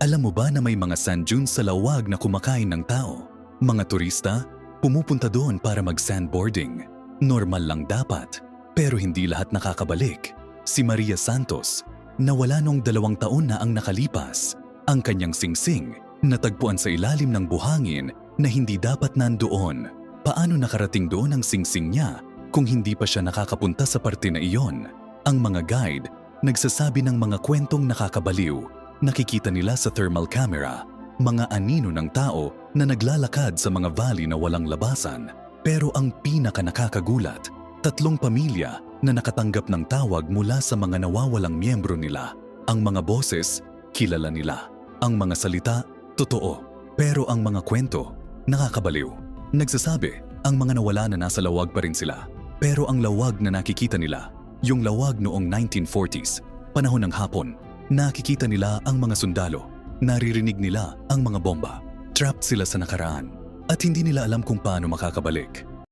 Alam mo ba na may mga sand dunes sa lawag na kumakain ng tao? Mga turista, pumupunta doon para mag-sandboarding. Normal lang dapat, pero hindi lahat nakakabalik. Si Maria Santos, nawala nung 2 taon na ang nakalipas. Ang kanyang singsing, natagpuan sa ilalim ng buhangin na hindi dapat nandoon. Paano nakarating doon ang singsing niya kung hindi pa siya nakakapunta sa parte na iyon? Ang mga guide, nagsasabi ng mga kwentong nakakabaliw. Nakikita nila sa thermal camera, mga anino ng tao na naglalakad sa mga valley na walang labasan. Pero ang pinaka-nakakagulat, 3 pamilya na nakatanggap ng tawag mula sa mga nawawalang miyembro nila. Ang mga boses, kilala nila. Ang mga salita, totoo. Pero ang mga kwento, nakakabaliw. Nagsasabi, ang mga nawala na nasa lawag pa rin sila. Pero ang lawag na nakikita nila, yung lawag noong 1940s, panahon ng Hapon, nakikita nila ang mga sundalo, naririnig nila ang mga bomba. Trapped sila sa nakaraan at hindi nila alam kung paano makakabalik.